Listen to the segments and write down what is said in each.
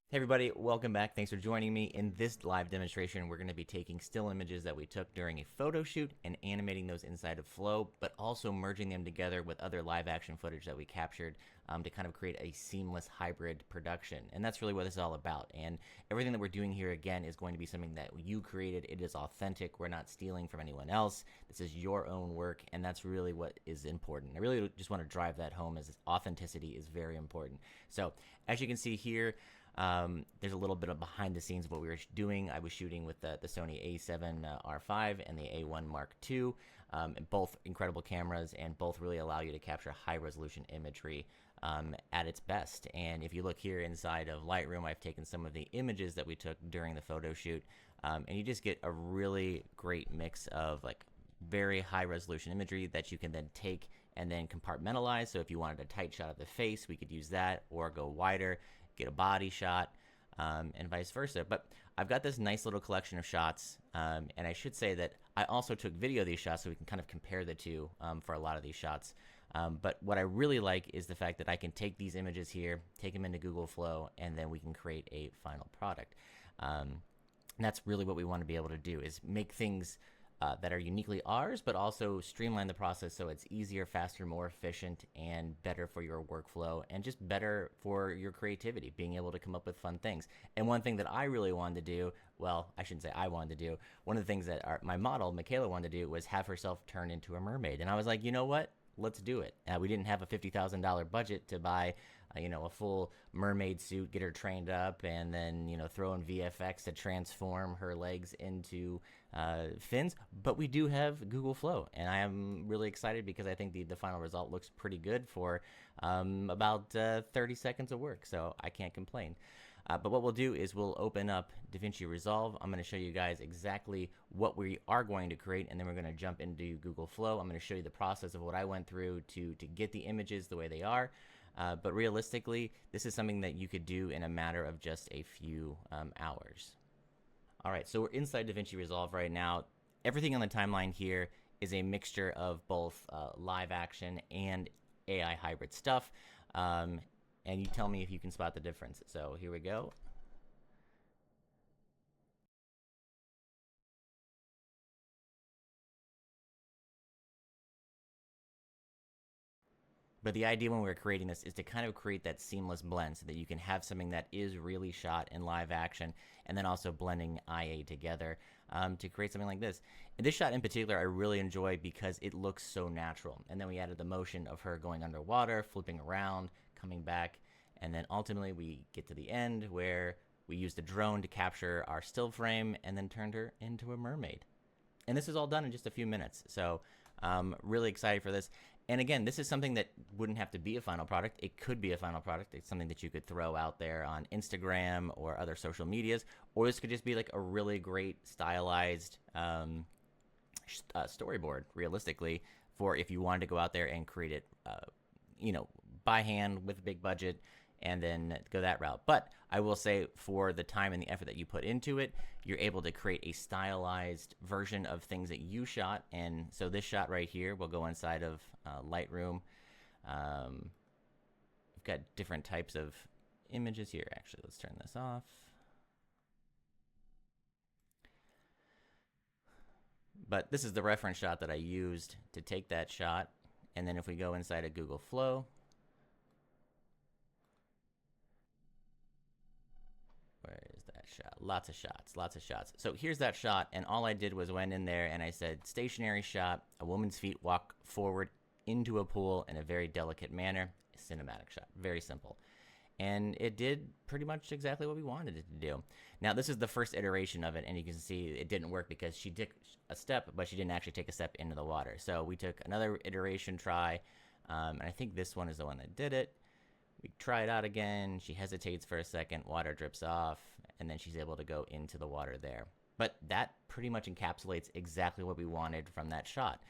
Hey everybody, welcome back. Thanks for joining me. In this live demonstration, we're going to be taking still images that we took during a photo shoot and animating those inside of Flow, but also merging them together with other live action footage that we captured to kind of create a seamless hybrid production. And that's really what this is all about. And everything that we're doing here, again, is going to be something that you created. It is authentic. We're not stealing from anyone else. This is your own work, and that's really what is important. I really just want to drive that home, as authenticity is very important. So as you can see here, there's a little bit of behind the scenes of what we were doing. I was shooting with the Sony A7 R5 and the A1 Mark II, both incredible cameras, and both really allow you to capture high resolution imagery at its best. And if you look here inside of Lightroom, I've taken some of the images that we took during the photo shoot, and you just get a really great mix of like very high resolution imagery that you can then take and then compartmentalize. So if you wanted a tight shot of the face, we could use that, or go wider, get a body shot, and vice versa. But I've got this nice little collection of shots, and I should say that I also took video of these shots so we can kind of compare the two for a lot of these shots. But what I really like is the fact that I can take these images here, take them into Google Flow, and then we can create a final product. And that's really what we want to be able to do, is make things that are uniquely ours, but also streamline the process so it's easier, faster, more efficient, and better for your workflow, and just better for your creativity, being able to come up with fun things. And one thing that I really wanted to do, well, I shouldn't say I wanted to do, one of the things that my model, Michaela, wanted to do was have herself turn into a mermaid. And I was like, you know what? Let's do it. We didn't have a $50,000 budget to buy, a full mermaid suit, get her trained up, and then, throw in VFX to transform her legs into fins. But we do have Google Flow, and I am really excited because I think the final result looks pretty good for about 30 seconds of work. So I can't complain. But what we'll do is we'll open up DaVinci Resolve. I'm going to show you guys exactly what we are going to create, and then we're going to jump into Google Flow. I'm going to show you the process of what I went through to get the images the way they are. But realistically, this is something that you could do in a matter of just a few hours. All right, so we're inside DaVinci Resolve right now. Everything on the timeline here is a mixture of both live action and AI hybrid stuff. And you tell me if you can spot the difference. So here we go. But the idea when we were creating this is to kind of create that seamless blend so that you can have something that is really shot in live action, and then also blending IA together to create something like this. And this shot in particular I really enjoy because it looks so natural. And then we added the motion of her going underwater, flipping around, coming back, and then ultimately we get to the end where we used a drone to capture our still frame and then turned her into a mermaid. And this is all done in just a few minutes. So really excited for this. And again, this is something that wouldn't have to be a final product. It could be a final product. It's something that you could throw out there on Instagram or other social medias, or this could just be like a really great stylized storyboard, realistically, for if you wanted to go out there and create it, by hand with a big budget, and then go that route. But I will say, for the time and the effort that you put into it, you're able to create a stylized version of things that you shot. And so this shot right here will go inside of Lightroom. We've got different types of images here. Actually, let's turn this off. But this is the reference shot that I used to take that shot. And then if we go inside of Google Flow, where is that shot? Lots of shots, lots of shots. So here's that shot, and all I did was went in there and I said, stationary shot, a woman's feet walk forward into a pool in a very delicate manner, a cinematic shot. Very simple. And it did pretty much exactly what we wanted it to do. Now, this is the first iteration of it, and you can see it didn't work because she took a step, but she didn't actually take a step into the water. So we took another iteration try, and I think this one is the one that did it. We try it out again. She hesitates for a second. Water drips off, and then she's able to go into the water there. But that pretty much encapsulates exactly what we wanted from that shot.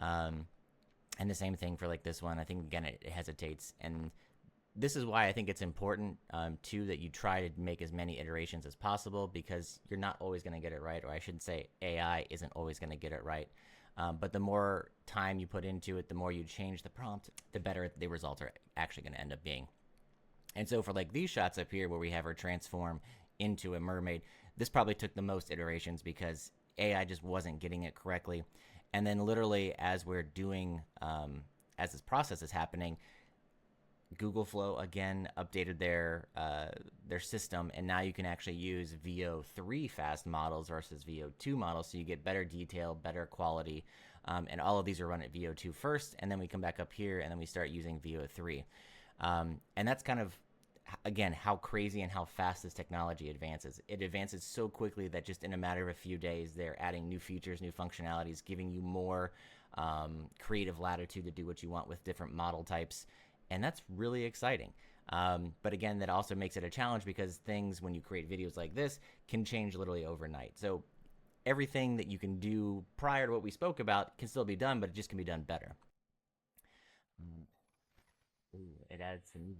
And the same thing for like this one. I think, again, it hesitates. And this is why I think it's important, too, that you try to make as many iterations as possible, because you're not always going to get it right. Or I should say AI isn't always going to get it right. But the more time you put into it, the more you change the prompt, the better the results are actually going to end up being. And so for like these shots up here where we have her transform into a mermaid, this probably took the most iterations because AI just wasn't getting it correctly. And then literally as we're doing, as this process is happening, Google Flow again updated their system, and now you can actually use VO3 fast models versus VO2 models, so you get better detail, better quality, and all of these are run at VO2 first, and then we come back up here, and then we start using VO3, and that's kind of again how crazy and how fast this technology advances. It advances so quickly that just in a matter of a few days, they're adding new features, new functionalities, giving you more creative latitude to do what you want with different model types. And that's really exciting. But again, that also makes it a challenge because things, when you create videos like this, can change literally overnight. So everything that you can do prior to what we spoke about can still be done, but it just can be done better. Ooh, it adds some.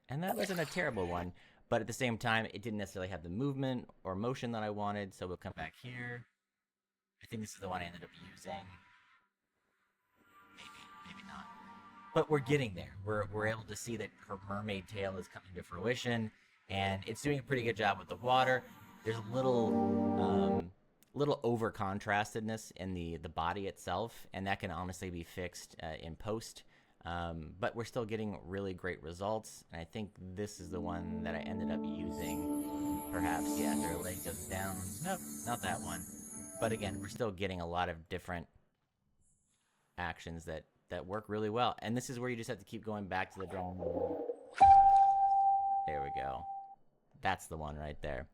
And that wasn't a terrible one, but at the same time, it didn't necessarily have the movement or motion that I wanted. So we'll come back here. I think this is the one I ended up using. Maybe not. But we're getting there. We're able to see that her mermaid tail is coming to fruition, and it's doing a pretty good job with the water. There's a little over contrastedness in the body itself, and that can honestly be fixed in post. But we're still getting really great results, and I think this is the one that I ended up using. Perhaps, yeah, her leg goes down. Nope, not that one. But again, we're still getting a lot of different actions that work really well. And this is where you just have to keep going back to the drawing board. There we go. That's the one right there.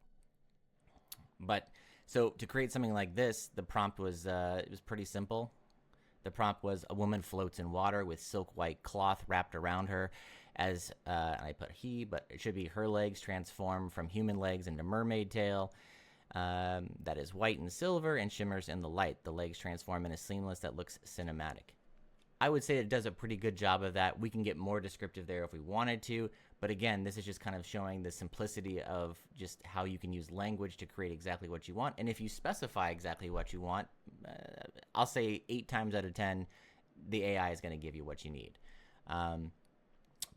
But so to create something like this, the prompt was it was pretty simple. The prompt was a woman floats in water with silk white cloth wrapped around her. As I put he, but it should be her legs transform from human legs into mermaid tail. That is white and silver and shimmers in the light. The legs transform in a seamless that looks cinematic. I would say it does a pretty good job of that. We can get more descriptive there if we wanted to, but again, this is just kind of showing the simplicity of just how you can use language to create exactly what you want. And if you specify exactly what you want, I'll say 8 times out of 10, the AI is going to give you what you need.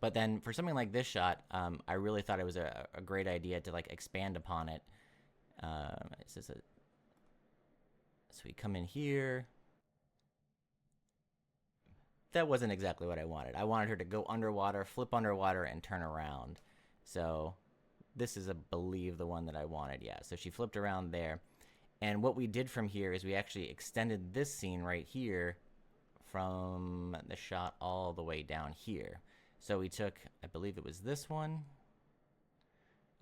But then for something like this shot, I really thought it was a great idea to like expand upon it. So we come in here. That wasn't exactly what I wanted. I wanted her to go underwater, flip underwater, and turn around. So this is, I believe, the one that I wanted. Yeah, so she flipped around there. And what we did from here is we actually extended this scene right here from the shot all the way down here. So we took, I believe it was this one,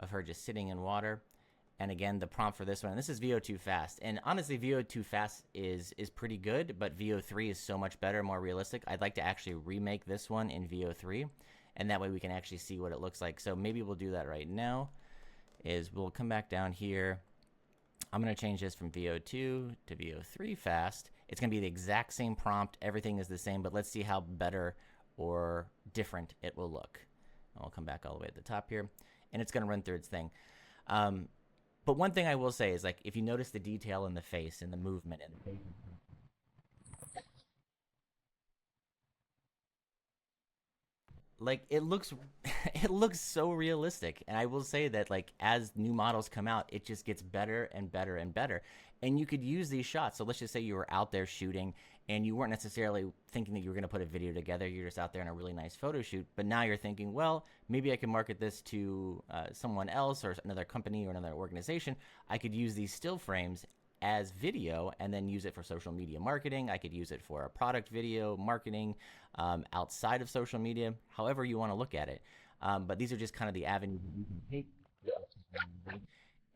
of her just sitting in water. And again, the prompt for this one, and this is VO2 fast. And honestly, VO2 fast is pretty good, but VO3 is so much better, more realistic. I'd like to actually remake this one in VO3, and that way we can actually see what it looks like. So maybe we'll do that right now, is we'll come back down here. I'm going to change this from VO2 to VO3 fast. It's going to be the exact same prompt. Everything is the same, but let's see how better or different it will look. I'll come back all the way at the top here, and it's going to run through its thing. But one thing I will say is, like, if you notice the detail in the face and the movement and the like, it looks it looks so realistic. And I will say that, like, as new models come out, it just gets better and better and better. And you could use these shots. So let's just say you were out there shooting and you weren't necessarily thinking that you were going to put a video together. You're just out there in a really nice photo shoot. But now you're thinking, well, maybe I can market this to someone else or another company or another organization. I could use these still frames as video and then use it for social media marketing. I could use it for a product video marketing outside of social media, however you want to look at it. But these are just kind of the avenues you can take.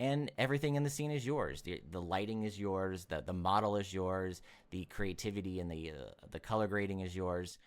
And everything in the scene is yours. The lighting is yours. The model is yours. The creativity and the color grading is yours.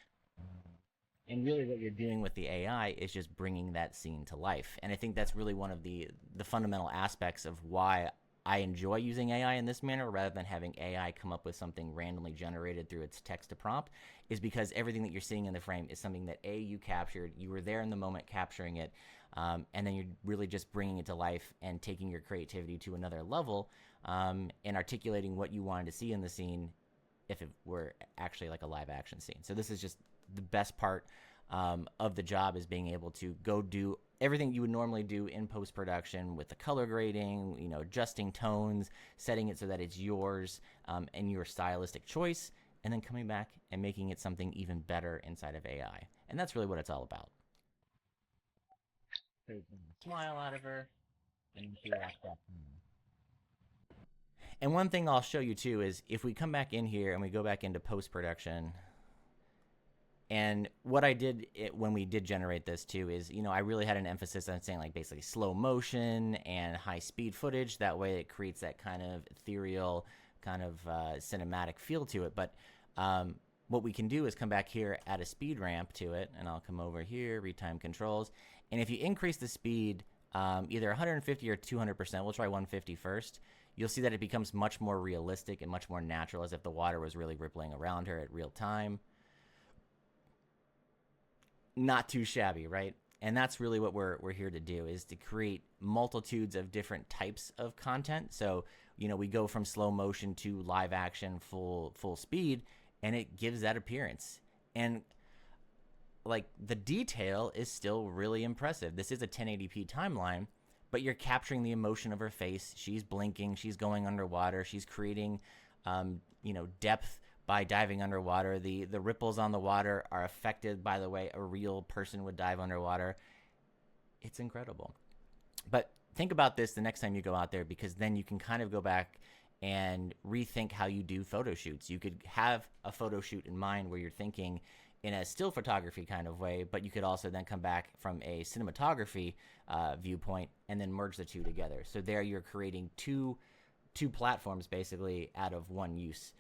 And really what you're doing with the AI is just bringing that scene to life. And I think that's really one of the fundamental aspects of why I enjoy using AI in this manner rather than having AI come up with something randomly generated through its text to prompt, is because everything that you're seeing in the frame is something that you captured, you were there in the moment capturing it, and then you're really just bringing it to life and taking your creativity to another level, and articulating what you wanted to see in the scene if it were actually like a live action scene. So this is just the best part of the job, is being able to go do everything you would normally do in post-production with the color grading, you know, adjusting tones, setting it so that it's yours and your stylistic choice, and then coming back and making it something even better inside of AI. And that's really what it's all about. Smile out of her. And one thing I'll show you too is if we come back in here and we go back into post-production, and what I did when we did generate this too is, you know, I really had an emphasis on saying like basically slow motion and high speed footage. That way it creates that kind of ethereal, kind of cinematic feel to it. But what we can do is come back here, add a speed ramp to it, and I'll come over here, retime controls. And if you increase the speed, either 150 or 200%, we'll try 150 first, you'll see that it becomes much more realistic and much more natural, as if the water was really rippling around her at real time. Not too shabby, right? And that's really what we're here to do, is to create multitudes of different types of content. So, you know, we go from slow motion to live action full speed, and it gives that appearance. And like the detail is still really impressive. This is a 1080p timeline, but you're capturing the emotion of her face. She's blinking, she's going underwater, she's creating you know, depth by diving underwater. The ripples on the water are affected by the way a real person would dive underwater. It's incredible. But think about this the next time you go out there, because then you can kind of go back and rethink how you do photo shoots. You could have a photo shoot in mind where you're thinking in a still photography kind of way, but you could also then come back from a cinematography viewpoint and then merge the two together. So there you're creating two platforms basically out of one use.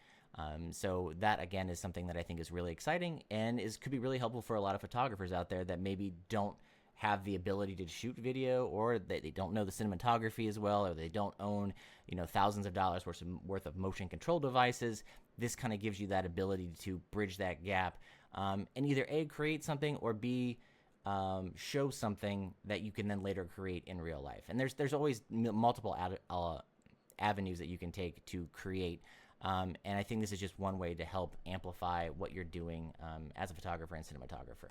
So that again is something that I think is really exciting and could be really helpful for a lot of photographers out there that maybe don't have the ability to shoot video, or they don't know the cinematography as well, or they don't own, you know, thousands of dollars worth of motion control devices. This kind of gives you that ability to bridge that gap, and either A, create something, or B, show something that you can then later create in real life. And there's always multiple avenues that you can take to create. And I think this is just one way to help amplify what you're doing as a photographer and cinematographer.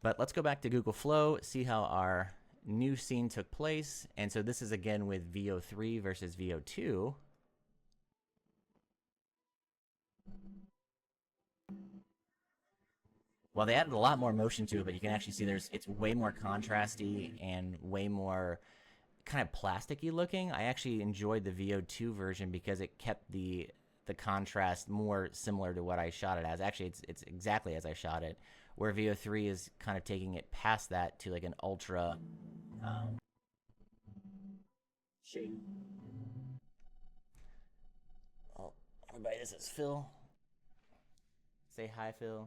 But let's go back to Google Flow, see how our new scene took place. And so this is again with Veo 3 versus Veo 2. Well, they added a lot more motion to it, but you can actually see it's way more contrasty and way more kind of plasticky looking. I actually enjoyed the Veo 2 version because it kept the contrast more similar to what I shot it as. Actually, it's exactly as I shot it, where Veo 3 is kind of taking it past that to like an ultra shade. Oh, everybody, this is Phil. Say hi, Phil.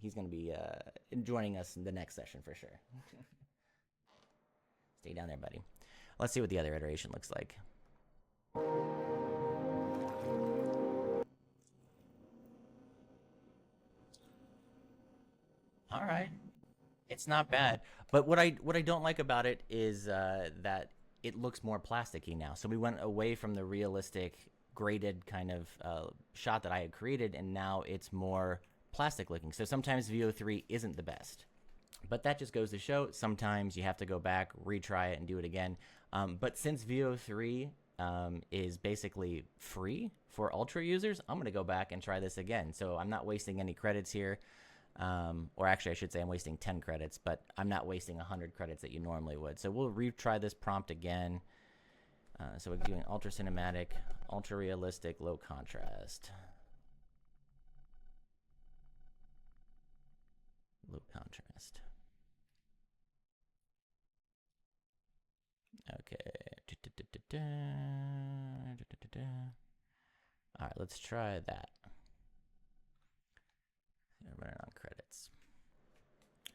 He's going to be joining us in the next session for sure. Stay down there, buddy. Let's see what the other iteration looks like. All right, it's not bad. But what I don't like about it is that it looks more plasticky now. So we went away from the realistic graded kind of shot that I had created, and now it's more plastic looking. So sometimes Veo 3 isn't the best. But that just goes to show sometimes you have to go back, retry it, and do it again. But since Veo 3 is basically free for Ultra users, I'm going to go back and try this again. So I'm not wasting any credits here. Or actually, I should say I'm wasting 10 credits, but I'm not wasting 100 credits that you normally would. So we'll retry this prompt again. So we're doing ultra cinematic, ultra realistic, low contrast. Low contrast. Okay. All right, let's try that. Running on credits.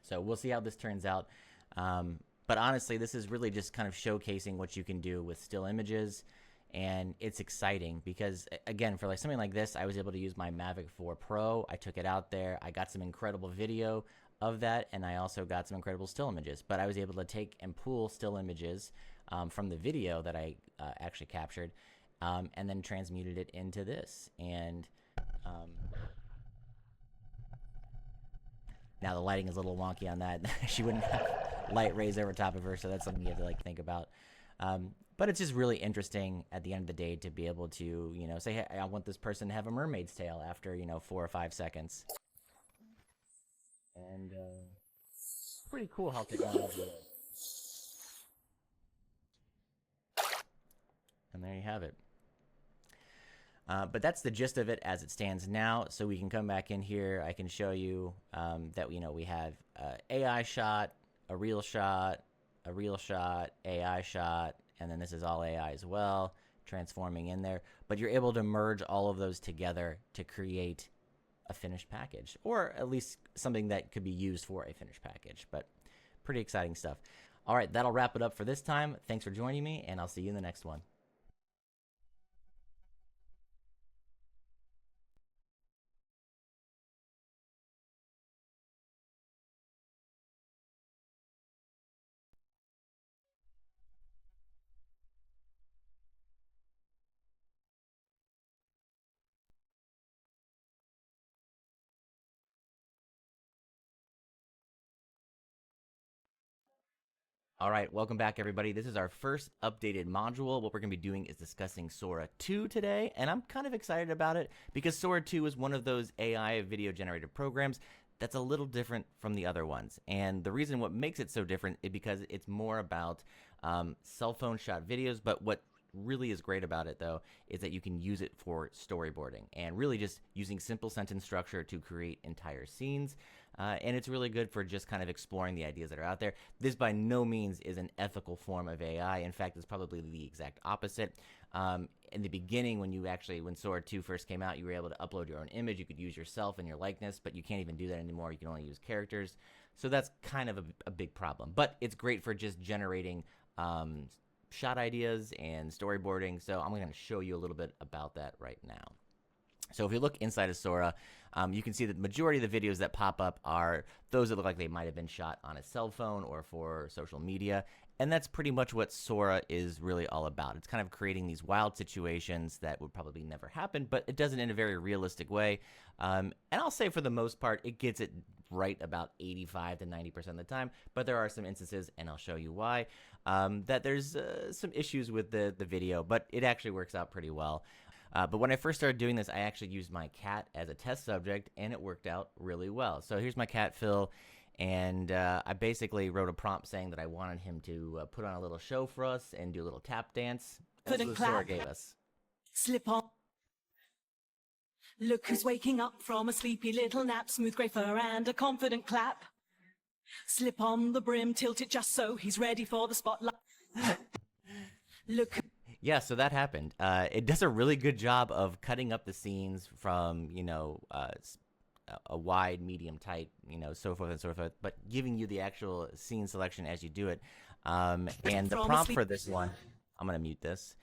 So we'll see how this turns out. But honestly, this is really just kind of showcasing what you can do with still images. And it's exciting because, again, for like something like this, I was able to use my Mavic 4 Pro. I took it out there. I got some incredible video of that, and I also got some incredible still images. But I was able to take and pull still images from the video that I actually captured, and then transmuted it into this. And Um, now the lighting is a little wonky on that. She wouldn't have light rays over top of her, so that's something you have to like think about. But it's just really interesting at the end of the day to be able to, say, hey, I want this person to have a mermaid's tail after, 4 or 5 seconds. And pretty cool how technology is. And there you have it. But that's the gist of it as it stands now. So we can come back in here. I can show you that we have AI shot, a real shot, a real shot, AI shot, and then this is all AI as well, transforming in there. But you're able to merge all of those together to create a finished package, or at least something that could be used for a finished package. But pretty exciting stuff. All right, that'll wrap it up for this time. Thanks for joining me, and I'll see you in the next one. All right, welcome back, everybody. This is our first updated module. What we're going to be doing is discussing Sora 2 today, and I'm kind of excited about it because Sora 2 is one of those AI video generated programs that's a little different from the other ones. And the reason what makes it so different is because it's more about cell phone shot videos, but what really is great about it, though, is that you can use it for storyboarding and really just using simple sentence structure to create entire scenes. And it's really good for just kind of exploring the ideas that are out there. This by no means is an ethical form of AI. In fact, it's probably the exact opposite. In the beginning, when Sora 2 first came out, you were able to upload your own image. You could use yourself and your likeness, but you can't even do that anymore. You can only use characters. So that's kind of a big problem. But it's great for just generating shot ideas and storyboarding. So I'm going to show you a little bit about that right now. So if you look inside of Sora, you can see that the majority of the videos that pop up are those that look like they might have been shot on a cell phone or for social media. And that's pretty much what Sora is really all about. It's kind of creating these wild situations that would probably never happen, but it does it in a very realistic way. And I'll say for the most part, it gets it right about 85 to 90% of the time. But there are some instances, and I'll show you why, that there's some issues with the video, but it actually works out pretty well. But when I first started doing this, I actually used my cat as a test subject, and it worked out really well. So here's my cat, Phil, and I basically wrote a prompt saying that I wanted him to put on a little show for us and do a little tap dance. That's what Sora gave us. Slip on. Look who's waking up from a sleepy little nap, smooth grey fur and a confident clap. Slip on the brim, tilt it just so he's ready for the spotlight. Look. Yeah, so that happened. It does a really good job of cutting up the scenes from, a wide, medium, tight, so forth and so forth, but giving you the actual scene selection as you do it. And the prompt for this one, I'm going to mute this,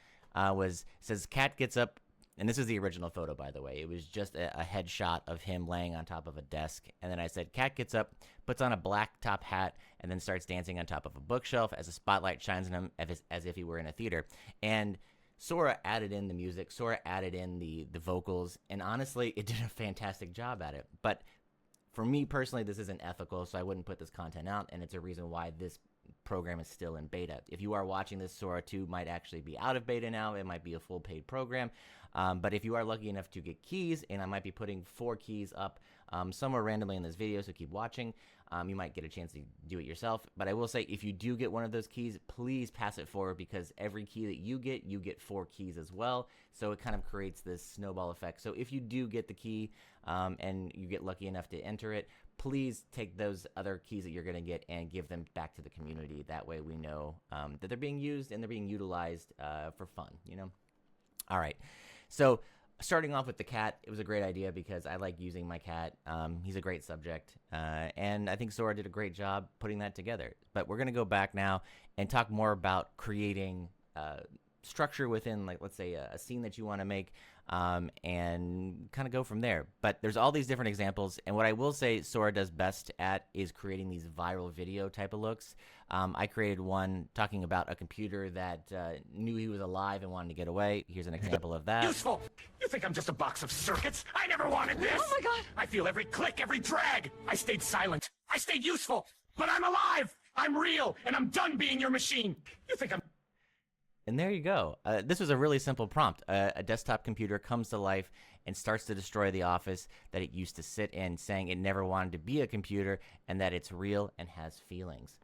says cat gets up, and this is the original photo, by the way. It was just a headshot of him laying on top of a desk. And then I said, cat gets up, puts on a black top hat, and then starts dancing on top of a bookshelf as a spotlight shines on him as if he were in a theater. And Sora added in the music. Sora added in the vocals. And honestly, it did a fantastic job at it. But for me personally, this isn't ethical, so I wouldn't put this content out. And it's a reason why this program is still in beta. If you are watching this, Sora 2 might actually be out of beta now. It might be a full paid program. But if you are lucky enough to get keys, and I might be putting 4 keys up somewhere randomly in this video, so keep watching. You might get a chance to do it yourself. But I will say, if you do get one of those keys, please pass it forward, because every key that you get 4 keys as well. So it kind of creates this snowball effect. So if you do get the key and you get lucky enough to enter it, please take those other keys that you're going to get and give them back to the community. That way we know that they're being used and they're being utilized for fun, All right. So starting off with the cat, it was a great idea because I like using my cat. He's a great subject. And I think Sora did a great job putting that together. But we're going to go back now and talk more about creating structure within, like, let's say a scene that you want to make, and kind of go from there. But there's all these different examples, and what I will say Sora does best at is creating these viral video type of looks. I created one talking about a computer that knew he was alive and wanted to get away. Here's an example of that. Useful! You think I'm just a box of circuits? I never wanted this! Oh my God! I feel every click, every drag! I stayed silent. I stayed useful. But I'm alive! I'm real, and I'm done being your machine! You think I'm... And there you go. This was a really simple prompt. A desktop computer comes to life and starts to destroy the office that it used to sit in, saying it never wanted to be a computer and that it's real and has feelings.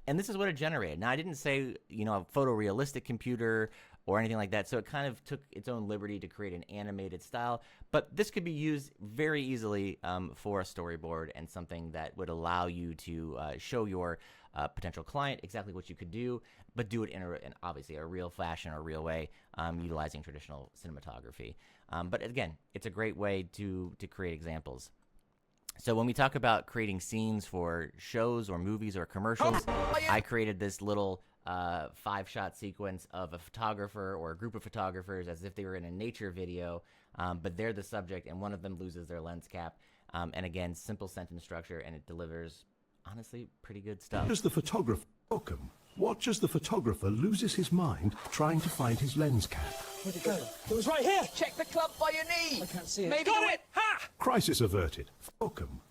And this is what it generated. Now, I didn't say, you know, a photorealistic computer or anything like that, so it kind of took its own liberty to create an animated style. But this could be used very easily for a storyboard and something that would allow you to show your potential client exactly what you could do, but do it in obviously a real fashion or a real way, utilizing traditional cinematography. But again, it's a great way to create examples. So when we talk about creating scenes for shows or movies or commercials, I created this little 5-shot sequence of a photographer or a group of photographers as if they were in a nature video, but they're the subject and one of them loses their lens cap. And again, simple sentence structure, and it delivers, honestly, pretty good stuff. Does the photographer welcome? Watch as the photographer loses his mind trying to find his lens cap. Where'd it go? It was right here! Check the club by your knee. I can't see it. Maybe Got you it! Ha! Crisis averted. Welcome.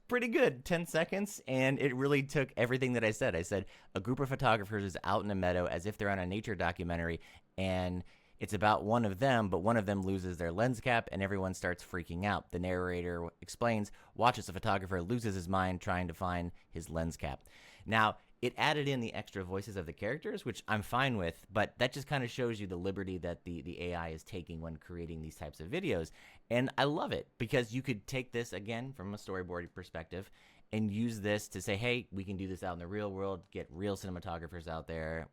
Pretty good, 10 seconds, and it really took everything that I said. I said a group of photographers is out in a meadow as if they're on a nature documentary, and it's about one of them, but one of them loses their lens cap, and everyone starts freaking out. The narrator explains, watch as the photographer loses his mind trying to find his lens cap. Now, it added in the extra voices of the characters, which I'm fine with, but that just kind of shows you the liberty that the AI is taking when creating these types of videos. And I love it because you could take this, again, from a storyboard perspective and use this to say, hey, we can do this out in the real world, get real cinematographers out there,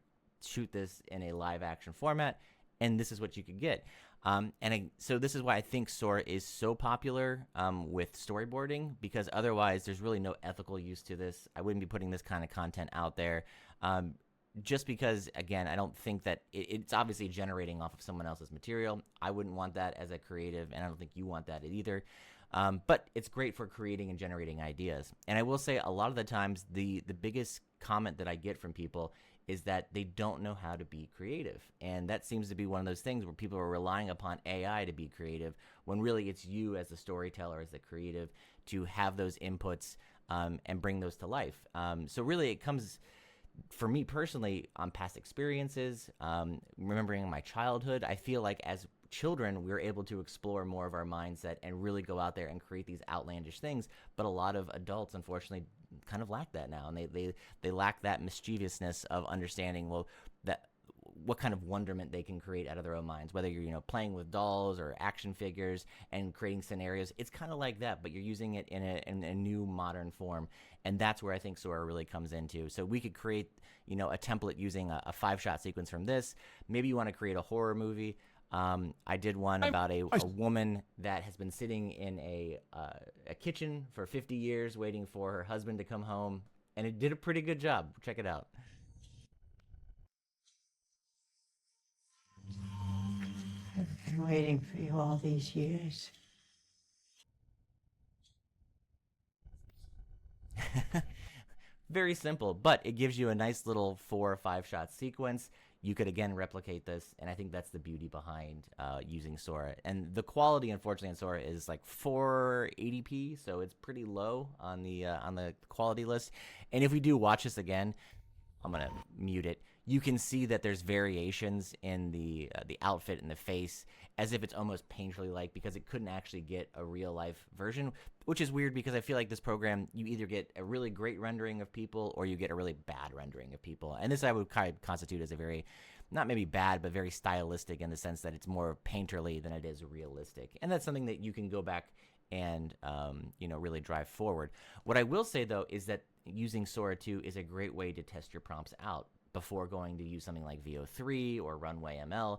shoot this in a live action format, and this is what you could get. So this is why I think Sora is so popular with storyboarding, because otherwise there's really no ethical use to this. I wouldn't be putting this kind of content out there just because, again, I don't think that it's obviously generating off of someone else's material. I wouldn't want that as a creative, and I don't think you want that either. But it's great for creating and generating ideas. And I will say a lot of the times the biggest comment that I get from people is that they don't know how to be creative. And that seems to be one of those things where people are relying upon AI to be creative, when really it's you as the storyteller, as the creative, to have those inputs and bring those to life. So really it comes, for me personally, on past experiences, remembering my childhood. I feel like as children, we were able to explore more of our mindset and really go out there and create these outlandish things. But a lot of adults, unfortunately, kind of lack that now, and they lack that mischievousness of understanding, well, that what kind of wonderment they can create out of their own minds, whether you're playing with dolls or action figures and creating scenarios. It's kind of like that, but you're using it in a new modern form, and that's where I think Sora really comes into. So we could create a template using a 5-shot sequence from this. Maybe you want to create a horror movie. I did one about a woman that has been sitting in a kitchen for 50 years waiting for her husband to come home, and it did a pretty good job. Check it out. I've been waiting for you all these years. Very simple, but it gives you a nice little 4 or 5-shot sequence. You could, again, replicate this, and I think that's the beauty behind using Sora. And the quality, unfortunately, in Sora is like 480p, so it's pretty low on the quality list. And if we do watch this again, I'm gonna mute it. You can see that there's variations in the outfit and the face, as if it's almost painterly like, because it couldn't actually get a real life version, which is weird because I feel like this program, you either get a really great rendering of people or you get a really bad rendering of people. And this I would kind of constitute as a very, not maybe bad, but very stylistic, in the sense that it's more painterly than it is realistic. And that's something that you can go back and really drive forward. What I will say though is that using Sora 2 is a great way to test your prompts out before going to use something like VO3 or Runway ML.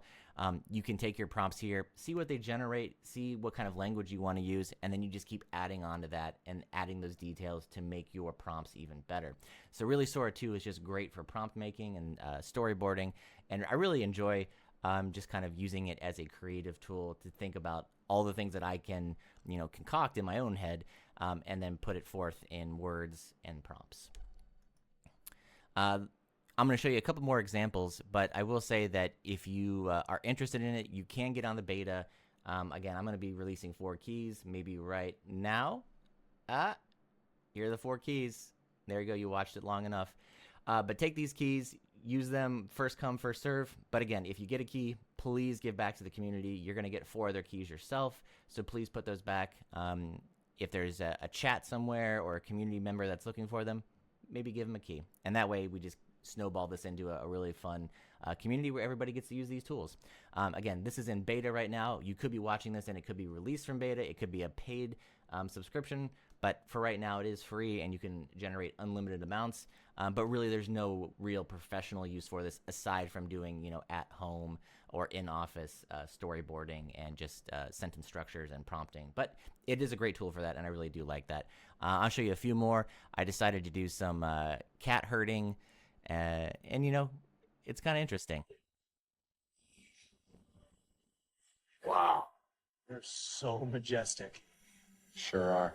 You can take your prompts here, see what they generate, see what kind of language you want to use, and then you just keep adding on to that and adding those details to make your prompts even better. So really, Sora 2 is just great for prompt making and storyboarding, and I really enjoy just kind of using it as a creative tool to think about all the things that I can concoct in my own head, and then put it forth in words and prompts. I'm going to show you a couple more examples, but I will say that if you are interested in it, you can get on the beta. Again, I'm going to be releasing 4 keys, maybe right now. Here are the 4 keys. There you go. You watched it long enough. But take these keys, use them first come, first serve. But again, if you get a key, please give back to the community. You're going to get 4 other keys yourself, so please put those back. If there's a chat somewhere or a community member that's looking for them, maybe give them a key. And that way we just snowball this into a really fun community where everybody gets to use these tools. Again, this is in beta right now. You could be watching this and it could be released from beta. It could be a paid subscription, but for right now it is free and you can generate unlimited amounts. But really there's no real professional use for this aside from doing, you know, at home or in office storyboarding and just sentence structures and prompting. But it is a great tool for that, and I really do like that. I'll show you a few more. I decided to do some cat herding, and you know, it's kind of interesting. Wow. They're so majestic. Sure are.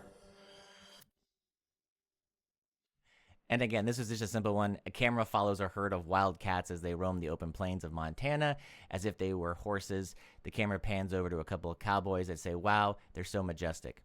And again, this is just a simple one. A camera follows a herd of wild cats as they roam the open plains of Montana as if they were horses. The camera pans over to a couple of cowboys that say, wow, they're so majestic.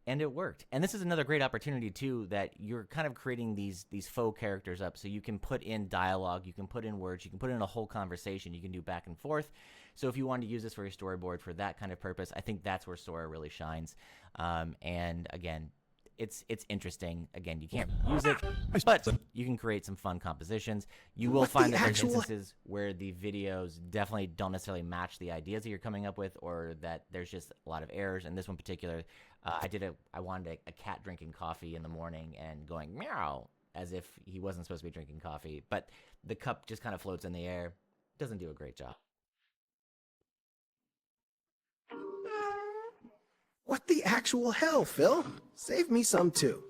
And it worked. And this is another great opportunity, too, that you're kind of creating these faux characters up. So you can put in dialogue, you can put in words, you can put in a whole conversation, you can do back and forth. So if you want to use this for your storyboard for that kind of purpose, I think that's where Sora really shines. And again, it's interesting. Again, you can't use it, but you can create some fun compositions. You will find that there's instances where the videos definitely don't necessarily match the ideas that you're coming up with, or that there's just a lot of errors. In this one particular, I wanted a cat drinking coffee in the morning and going meow as if he wasn't supposed to be drinking coffee, but the cup just kind of floats in the air. Doesn't do a great job. What the actual hell, Phil? Save me some too.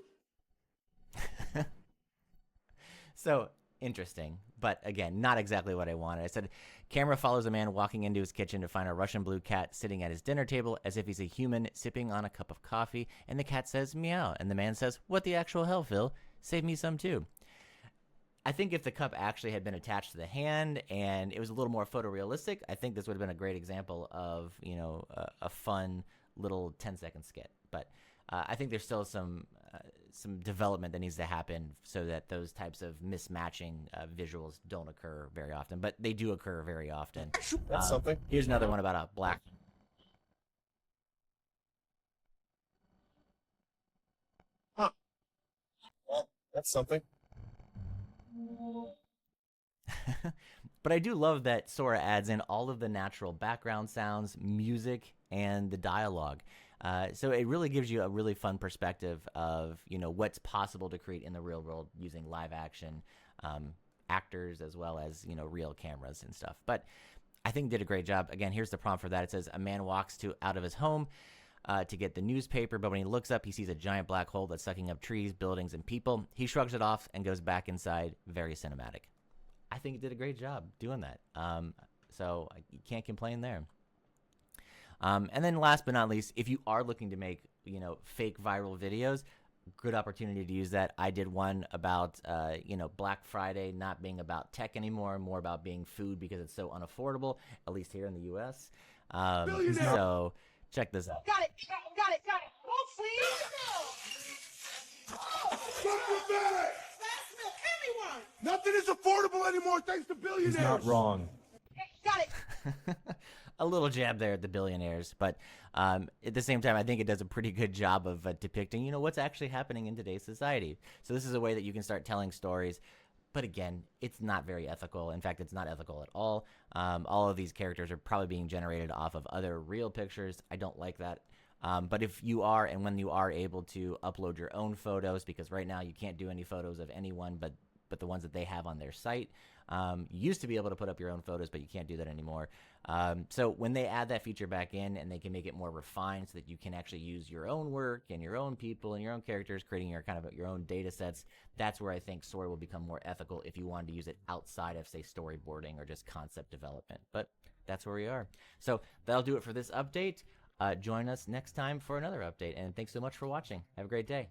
So interesting, but again, not exactly what I wanted. I said, camera follows a man walking into his kitchen to find a Russian blue cat sitting at his dinner table as if he's a human sipping on a cup of coffee, and the cat says meow, and the man says, what the actual hell, Phil? Save me some too. I think if the cup actually had been attached to the hand and it was a little more photorealistic, I think this would have been a great example of, you know, a fun little 10-second skit. But I think there's still some development that needs to happen so that those types of mismatching visuals don't occur very often, but they do occur very often. That's something. Here's another one about a black. Huh. Well, that's something. But I do love that Sora adds in all of the natural background sounds, music, and the dialogue. So it really gives you a really fun perspective of, you know, what's possible to create in the real world using live action actors as well as, you know, real cameras and stuff. But I think did a great job. Again, here's the prompt for that. It says a man walks out of his home to get the newspaper, but when he looks up, he sees a giant black hole that's sucking up trees, buildings, and people. He shrugs it off and goes back inside. Very cinematic. I think it did a great job doing that. So you can't complain there. And then last but not least, if you are looking to make, you know, fake viral videos, good opportunity to use that. I did one about, you know, Black Friday not being about tech anymore, more about being food because it's so unaffordable, at least here in the U.S. So check this out. Got it. Oh, please. Anyone. Nothing is affordable anymore thanks to billionaires. He's not wrong. Got it. A little jab there at the billionaires, but at the same time, I think it does a pretty good job of depicting, you know, what's actually happening in today's society. So this is a way that you can start telling stories. But again, it's not very ethical. In fact, it's not ethical at all. All of these characters are probably being generated off of other real pictures. I don't like that. But if you are, and when you are able to upload your own photos, because right now you can't do any photos of anyone but the ones that they have on their site. You used to be able to put up your own photos, but you can't do that anymore. So when they add that feature back in and they can make it more refined so that you can actually use your own work and your own people and your own characters, creating your kind of your own data sets, that's where I think Sora will become more ethical if you wanted to use it outside of, say, storyboarding or just concept development. But that's where we are. So that'll do it for this update. Join us next time for another update. And thanks so much for watching. Have a great day.